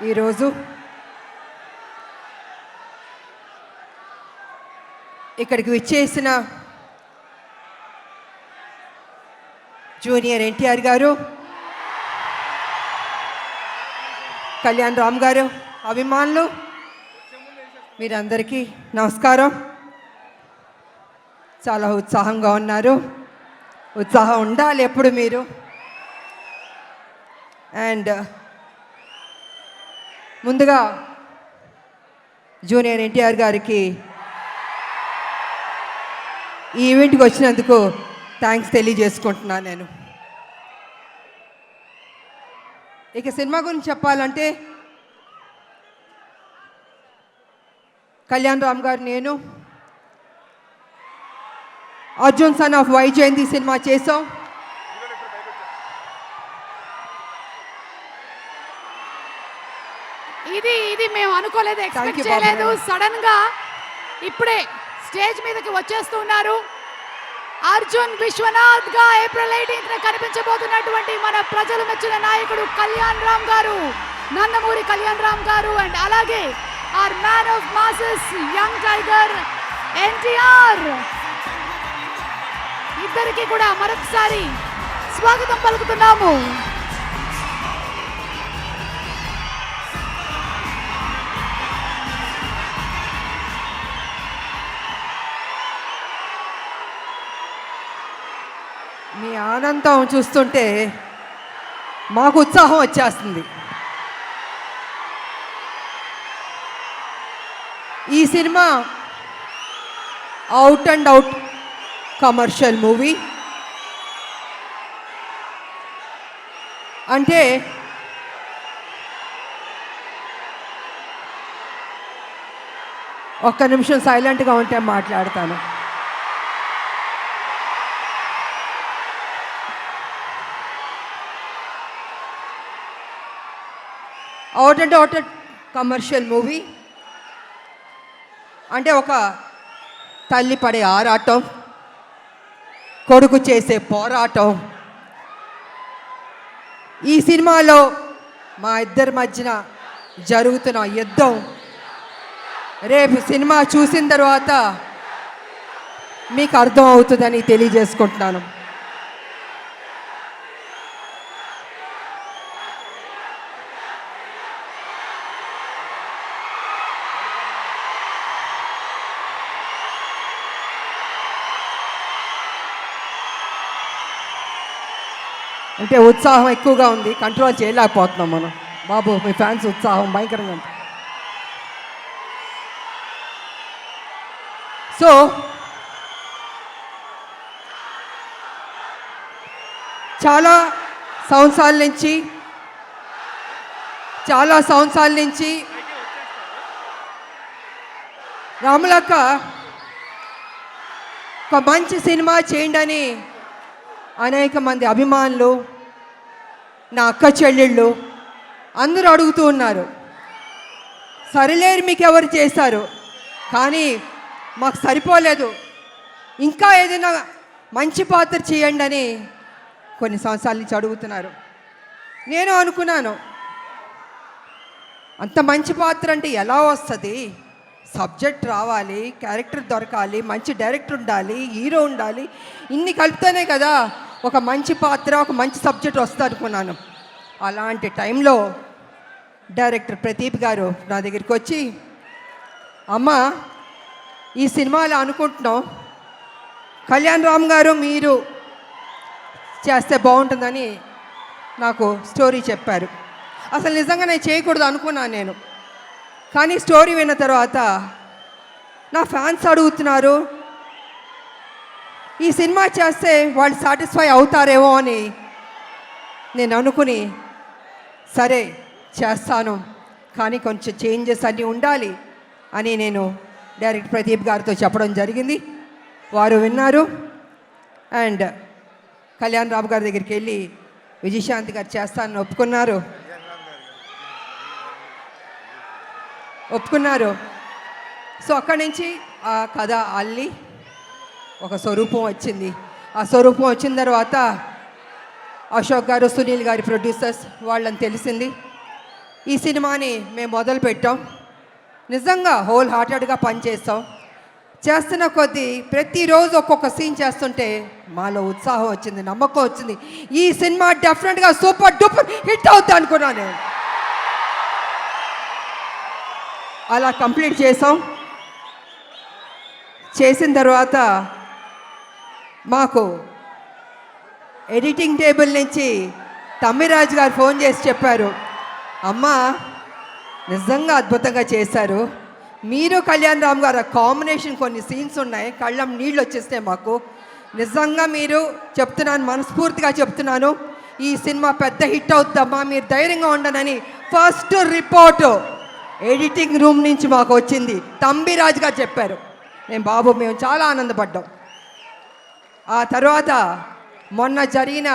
ఈరోజు ఇక్కడికి విచ్చేసిన జూనియర్ ఎన్టీఆర్ గారు, కళ్యాణ్ రామ్ గారు, అభిమానులు మీరందరికీ నమస్కారం. చాలా ఉత్సాహంగా ఉన్నారు. ఉత్సాహం ఉండాలి ఎప్పుడు మీరు. అండ్ ముందుగా జూనియర్ ఎన్టీఆర్ గారికి ఈ ఈవెంట్కి వచ్చినందుకు థ్యాంక్స్ తెలియజేసుకుంటున్నాను. నేను ఇక సినిమా గురించి చెప్పాలంటే కళ్యాణ్ రామ్ గారు, నేను Arjun son of Vyjayanthi cinema చేసాం. ఇది మేము అనుకోలేదు, ఎక్స్పెక్ట్ చేయలేదు. సడన్ గా ఇప్పుడే స్టేజ్ మీదకి వచ్చేస్తున్నారు. అర్జున్ విశ్వనాథ్ గా ఏప్రిల్ 18న కనిపించబోతున్నటువంటి మన ప్రజలు మెచ్చిన నాయకుడు కళ్యాణ్ రామ్ గారు, నందమూరి కళ్యాణ్ రామ్ గారు, అండ్ అలాగే our man of masses young tiger NTR, ఇద్దరికి కూడా మరొకసారి స్వాగతం పలుకుతున్నాము. మీ ఆనందం చూస్తుంటే మాకు ఉత్సాహం వచ్చేస్తుంది. ఈ cinema out and out commercial movie. అంటే ఒక్క నిమిషం సైలెంట్గా ఉంటే మాట్లాడతాను. Out and out commercial movie అంటే ఒక తల్లి పడే ఆరాటం, కొడుకు చేసే పోరాటం. ఈ సినిమాలో మా ఇద్దరి మధ్యన జరుగుతున్న యుద్ధం రేపు సినిమా చూసిన తర్వాత మీకు అర్థం అవుతుందని తెలియజేసుకుంటున్నాను. అంటే ఉత్సాహం ఎక్కువగా ఉంది, కంట్రోల్ చేయలేకపోతున్నాం మనం. బాబు, మీ ఫ్యాన్స్ ఉత్సాహం భయంకరంగా ఉంది. సో చాలా సంవత్సరాల నుంచి రాములక్క ఒక మంచి సినిమా చేయండి అని అనేక మంది అభిమానులు, నా అక్క చెల్లెళ్ళు అందరూ అడుగుతూ ఉన్నారు. సరిలేరు మీకు ఎవరు చేశారు, కానీ మాకు సరిపోలేదు, ఇంకా ఏదైనా మంచి పాత్ర చేయండి అని కొన్ని సంవత్సరాల నుంచి అడుగుతున్నారు. నేను అనుకున్నాను, అంత మంచి పాత్ర అంటే ఎలా వస్తుంది? సబ్జెక్ట్ రావాలి, క్యారెక్టర్ దొరకాలి, మంచి డైరెక్టర్ ఉండాలి, హీరో ఉండాలి, ఇన్ని కలిపితేనే కదా ఒక మంచి పాత్ర, ఒక మంచి సబ్జెక్ట్ వస్తుంది అనుకున్నాను. అలాంటి టైంలో డైరెక్టర్ ప్రదీప్ గారు నా దగ్గరికి వచ్చి, అమ్మ ఈ సినిమాలో అనుకుంటున్నాం, కళ్యాణ్ రామ్ గారు మీరు చేస్తే బాగుంటుందని నాకు స్టోరీ చెప్పారు. అసలు నిజంగా నేను చేయకూడదు అనుకున్నాను నేను. కానీ స్టోరీ విన్న తర్వాత నా ఫ్యాన్స్ అడుగుతున్నారు, ఈ సినిమా చేస్తే వాళ్ళు సాటిస్ఫై అవుతారేమో అని నేను అనుకుని, సరే చేస్తాను, కానీ కొంచెం చేంజెస్ అన్నీ ఉండాలి అని నేను డైరెక్టర్ ప్రదీప్ గారితో చెప్పడం జరిగింది. వారు విన్నారు. అండ్ కళ్యాణ్ రామ్ గారి దగ్గరికి వెళ్ళి విజయశాంతి గారు చేస్తానని ఒప్పుకున్నారు. సో అక్కడి నుంచి ఆ కథ అల్లి ఒక స్వరూపం వచ్చింది. ఆ స్వరూపం వచ్చిన తర్వాత అశోక్ గారు, సునీల్ గారి ప్రొడ్యూసర్స్ వాళ్ళని తెలిసింది. ఈ సినిమాని మేము మొదలు పెట్టాం. నిజంగా హోల్ హార్టెడ్గా పనిచేస్తాం. చేస్తున్న కొద్దీ ప్రతిరోజు ఒక్కొక్క సీన్ చేస్తుంటే మాలో ఉత్సాహం వచ్చింది, నమ్మకం వచ్చింది. ఈ సినిమా డెఫినెట్గా సూపర్ డూపర్ హిట్ అవుతుంది అనుకున్నాను నేను. అలా కంప్లీట్ చేసాం. చేసిన తర్వాత మాకు ఎడిటింగ్ టేబుల్ నుంచి తమ్మిరాజు గారు ఫోన్ చేసి చెప్పారు, అమ్మా నిజంగా అద్భుతంగా చేశారు. మీరు కళ్యాణ్ రామ్ గారు కాంబినేషన్ కొన్ని సీన్స్ ఉన్నాయి, కళ్ళం నీళ్ళు వచ్చేస్తాయి మాకు. నిజంగా మీరు చెప్తున్నాను, మనస్ఫూర్తిగా చెప్తున్నాను, ఈ సినిమా పెద్ద హిట్ అవుతుందమ్మా, మీరు ధైర్యంగా ఉండనని ఫస్ట్ రిపోర్టు ఎడిటింగ్ రూమ్ నుంచి మాకు వచ్చింది. తంబిరాజు గారు చెప్పారు. మేము చాలా ఆనందపడ్డాం. ఆ తర్వాత మొన్న జరిగిన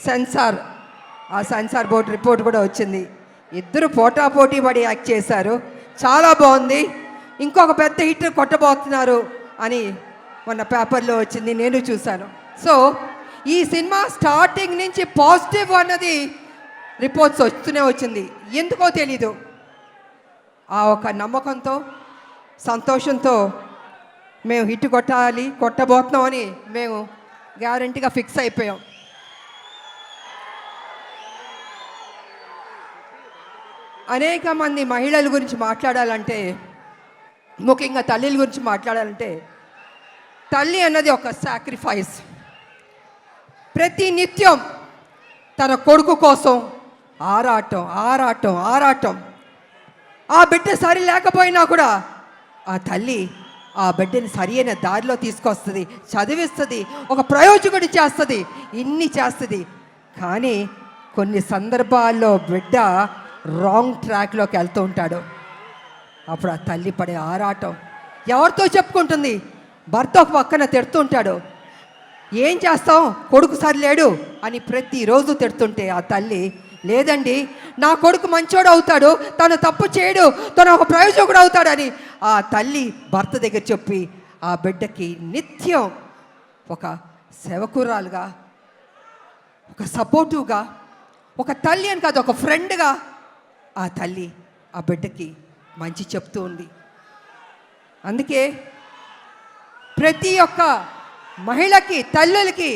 సెన్సార్ బోర్డు రిపోర్ట్ కూడా వచ్చింది. ఇద్దరు పోటాపోటీ పడి యాక్ట్ చేశారు, చాలా బాగుంది. ఇంకొక పెద్ద హిట్ కొట్టబోతున్నారు అని మొన్న పేపర్లో వచ్చింది, నేను చూశాను. సో ఈ సినిమా స్టార్టింగ్ నుంచి పాజిటివ్ అన్నది రిపోర్ట్స్ వస్తూనే వచ్చింది. ఎందుకో తెలీదు, ఆ ఒక నమ్మకంతో సంతోషంతో మేము హిట్ కొట్టబోతున్నామని మేము గ్యారంటీగా ఫిక్స్ అయిపోయాం. అనేక మంది మహిళల గురించి మాట్లాడాలంటే, ముఖ్యంగా తల్లిల గురించి మాట్లాడాలంటే, తల్లి అన్నది ఒక సాక్రిఫైస్. ప్రతి నిత్యం తన కొడుకు కోసం ఆరాటం ఆరాటం ఆరాటం. ఆ బిడ్డ సరి లేకపోయినా కూడా ఆ తల్లి ఆ బిడ్డని సరి అయిన దారిలో తీసుకొస్తుంది, చదివిస్తుంది, ఒక ప్రయోజకుడి చేస్తుంది, ఇన్ని చేస్తుంది. కానీ కొన్ని సందర్భాల్లో బిడ్డ రాంగ్ ట్రాక్లోకి వెళ్తూ ఉంటాడు. అప్పుడు ఆ తల్లి పడే ఆరాటం ఎవరితో చెప్పుకుంటుంది? భర్త ఒక పక్కన తిడుతుంటాడు, ఏం చేస్తాం కొడుకు సరిలేడు అని ప్రతిరోజు తిడుతుంటే ఆ తల్లి, లేదండి నా కొడుకు మంచోడు అవుతాడు, తను తప్పు చేయడు, తను ఒక ప్రయోజకుడు అవుతాడని ఆ తల్లి భర్త దగ్గర చెప్పి ఆ బిడ్డకి నిత్యం ఒక సేవకురాలుగా, ఒక సపోర్టివ్గా, ఒక తల్లి అని కాదు ఒక ఫ్రెండ్గా ఆ తల్లి ఆ బిడ్డకి మంచి చెప్తూ ఉంది. అందుకే ప్రతి ఒక్క మహిళకి, తల్లులకి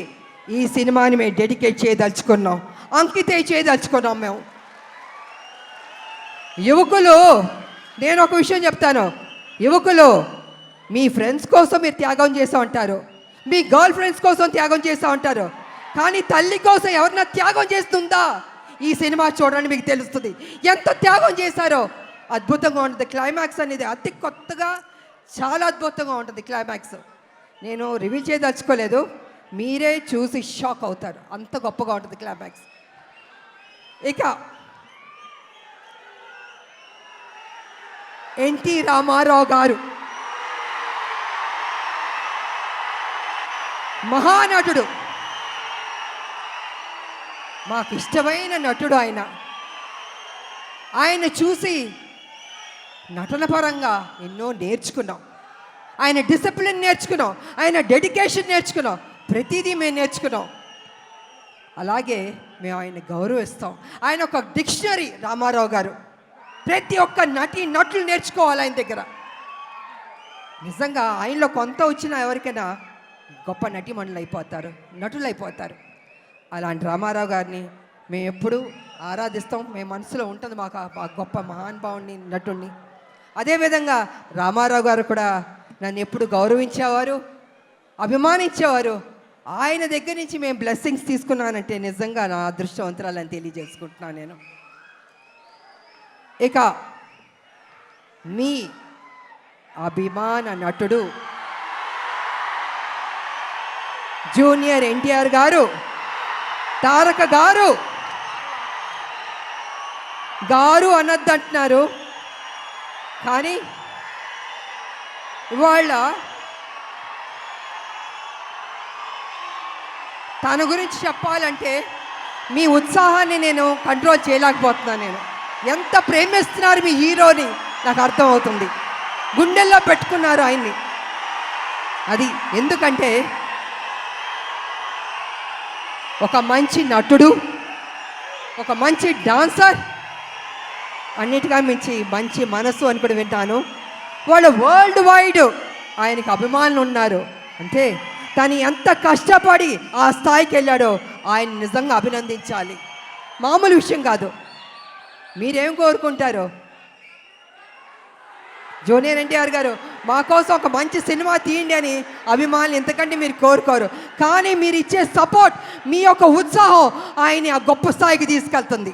ఈ సినిమాని మేము డెడికేట్ చేయదలుచుకున్నాం, అంకితం చేయదలుచుకున్నాం మేము. యువకులు, నేను ఒక విషయం చెప్తాను, యువకులు మీ ఫ్రెండ్స్ కోసం మీరు త్యాగం చేస్తూ ఉంటారు, మీ గర్ల్ ఫ్రెండ్స్ కోసం త్యాగం చేస్తూ ఉంటారు, కానీ తల్లి కోసం ఎవరన్నా త్యాగం చేస్తుందా? ఈ సినిమా చూడండి, మీకు తెలుస్తుంది ఎంత త్యాగం చేశారో. అద్భుతంగా ఉంటుంది క్లైమాక్స్ అనేది, అతి కొత్తగా చాలా అద్భుతంగా ఉంటుంది క్లైమాక్స్. నేను రివీల్ చేయదలుచుకోలేదు, మీరే చూసి షాక్ అవుతారు, అంత గొప్పగా ఉంటుంది క్లైమాక్స్. ఇక ఎన్టీ రామారావు గారు మహానటుడు, మాకు ఇష్టమైన నటుడు ఆయన. ఆయన చూసి నటన పరంగా ఎన్నో నేర్చుకున్నాం, ఆయన డిసిప్లిన్ నేర్చుకున్నాం, ఆయన డెడికేషన్ నేర్చుకున్నాం, ప్రతిదీ మేము నేర్చుకున్నాం. అలాగే మేము ఆయన గౌరవిస్తాం. ఆయన ఒక డిక్షనరీ రామారావు గారు. ప్రతి ఒక్క నటులు నేర్చుకోవాలి ఆయన దగ్గర. నిజంగా ఆయనలో కొంత వచ్చినా ఎవరికైనా గొప్ప నటీమణులు అయిపోతారు, నటులు అయిపోతారు. అలాంటి రామారావు గారిని మేము ఎప్పుడూ ఆరాధిస్తాం, మేము మనసులో ఉంటుంది మాకు ఆ గొప్ప మహానుభావుని, నటుడిని. అదేవిధంగా రామారావు గారు కూడా నన్ను ఎప్పుడు గౌరవించేవారు, అభిమానించేవారు. ఆయన దగ్గర నుంచి మేము బ్లెస్సింగ్స్ తీసుకున్నానంటే నిజంగా నా అదృష్టవంతురాలని తెలియజేసుకుంటున్నాను నేను. ఇక మీ అభిమాన నటుడు జూనియర్ ఎన్టీఆర్ గారు, తారక గారు. గారు అనొద్దంటున్నారు, కానీ ఇవాళ తన గురించి చెప్పాలంటే మీ ఉత్సాహాన్ని నేను కంట్రోల్ చేయలేకపోతున్నాను. నేను ఎంత ప్రేమిస్తున్నారు మీ హీరోని నాకు అర్థమవుతుంది. గుండెల్లో పెట్టుకున్నారు ఆయన్ని. అది ఎందుకంటే ఒక మంచి నటుడు, ఒక మంచి డాన్సర్, అన్నిటిగా మించి మంచి మనసు అని కూడా వింటాను. వాళ్ళు వరల్డ్ వైడ్ ఆయనకి అభిమానులు ఉన్నారు. అంటే తను ఎంత కష్టపడి ఆ స్థాయికి వెళ్ళాడో ఆయన నిజంగా అభినందించాలి. మామూలు విషయం కాదు. మీరేం కోరుకుంటారో? జూనియర్ ఎన్టీఆర్ గారు మా కోసం ఒక మంచి సినిమా తీయండి అని అభిమానులు ఎంతకంటే మీరు కోరుకోరు. కానీ మీరు ఇచ్చే సపోర్ట్, మీ యొక్క ఉత్సాహం ఆయన్ని ఆ గొప్ప స్థాయికి తీసుకెళ్తుంది.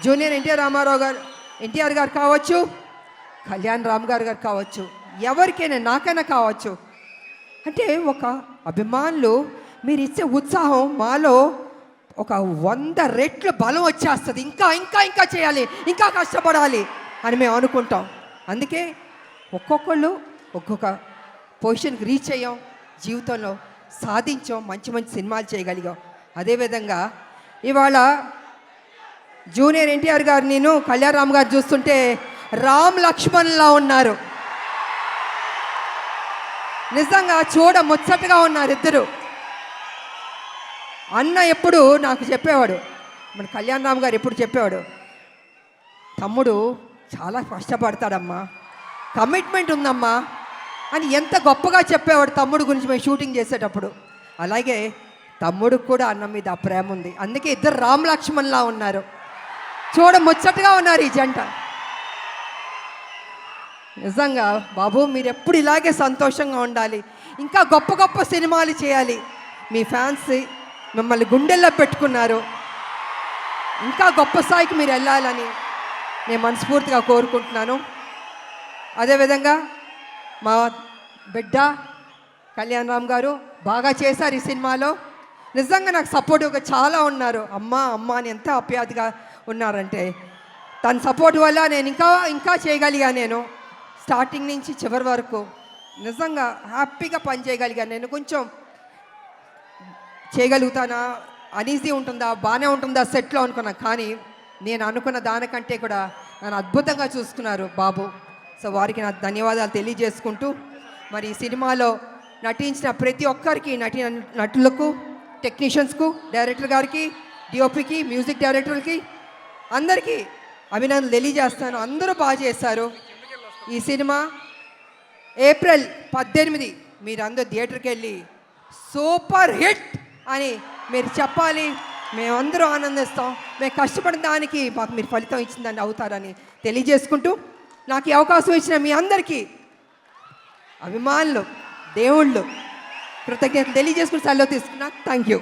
జూనియర్ ఎన్టీఆర్ గారు కావచ్చు, కళ్యాణ్ రామ్ గారు కావచ్చు, ఎవరికైనా నాకైనా కావచ్చు. అంటే ఒక అభిమానులు మీరు ఇచ్చే ఉత్సాహం మాలో ఒక 100 రెట్లు బలం వచ్చేస్తుంది. ఇంకా ఇంకా ఇంకా చేయాలి, ఇంకా కష్టపడాలి అని మేము అనుకుంటాం. అందుకే ఒక్కొక్కళ్ళు ఒక్కొక్క పొజిషన్కి రీచ్ అయ్యాం, జీవితంలో సాధించాం, మంచి మంచి సినిమాలు చేయగలిగాం. అదేవిధంగా ఇవాళ జూనియర్ ఎన్టీఆర్ గారు, నేను కళ్యాణ్ రామ్ గారు చూస్తుంటే రామ్ లక్ష్మణ్లా ఉన్నారు. నిజంగా చూడ ముచ్చటగా ఉన్నారు ఇద్దరు. అన్న ఎప్పుడు నాకు చెప్పేవాడు, మన కళ్యాణ్ రామ్ గారు ఎప్పుడు చెప్పేవాడు, తమ్ముడు చాలా కష్టపడతాడమ్మా, కమిట్మెంట్ ఉందమ్మా అని ఎంత గొప్పగా చెప్పేవాడు తమ్ముడు గురించి మేము షూటింగ్ చేసేటప్పుడు. అలాగే తమ్ముడికి కూడా అన్న మీద ఆ ప్రేమ ఉంది. అందుకే ఇద్దరు రామ్ లక్ష్మణ్లా ఉన్నారు, చూడ ముచ్చటగా ఉన్నారు ఈ జంట. నిజంగా బాబు మీరు ఎప్పుడు ఇలాగే సంతోషంగా ఉండాలి, ఇంకా గొప్ప గొప్ప సినిమాలు చేయాలి. మీ ఫ్యాన్స్ మిమ్మల్ని గుండెల్లో పెట్టుకున్నారు, ఇంకా గొప్ప స్థాయికి మీరు వెళ్ళాలని నేను మనస్ఫూర్తిగా కోరుకుంటున్నాను. అదేవిధంగా మా బిడ్డ కళ్యాణ్ రామ్ గారు బాగా చేశారు ఈ సినిమాలో. నిజంగా నాకు సపోర్టివ్గా చాలా ఉన్నారు. అమ్మ అమ్మ అని ఎంత ఆప్యాయతగా ఉన్నారంటే, తన సపోర్ట్ వల్ల నేను ఇంకా ఇంకా చేయగలిగా. నేను స్టార్టింగ్ నుంచి చివరి వరకు నిజంగా హ్యాపీగా పనిచేయగలిగాను. నేను కొంచెం చేయగలుగుతానా, అనీజీ ఉంటుందా, బాగానే ఉంటుందా సెట్లో అనుకున్నా. కానీ నేను అనుకున్న దానికంటే కూడా నన్ను అద్భుతంగా చూసుకున్నారు బాబు. సో వారికి నా ధన్యవాదాలు తెలియజేసుకుంటూ, మరి ఈ సినిమాలో నటించిన ప్రతి ఒక్కరికి, నటులకు, టెక్నీషియన్స్కు, డైరెక్టర్ గారికి, డిఓపికి, మ్యూజిక్ డైరెక్టర్కి అందరికీ అభినందనలు తెలియజేస్తాను. అందరూ బాగా చేశారు. ఈ సినిమా ఏప్రిల్ 18 మీరందరూ థియేటర్కి వెళ్ళి సూపర్ హిట్ అని మీరు చెప్పాలి. మేమందరూ ఆనందిస్తాం. మేము కష్టపడిన దానికి మాకు మీరు ఫలితం ఇచ్చిందని అవుతారని తెలియజేసుకుంటూ, నాకు ఈ అవకాశం ఇచ్చిన మీ అందరికీ అభిమానులు, దేవుళ్ళు కృతజ్ఞతలు తెలియజేసుకుని సెలవు తీసుకున్నా. Thank you.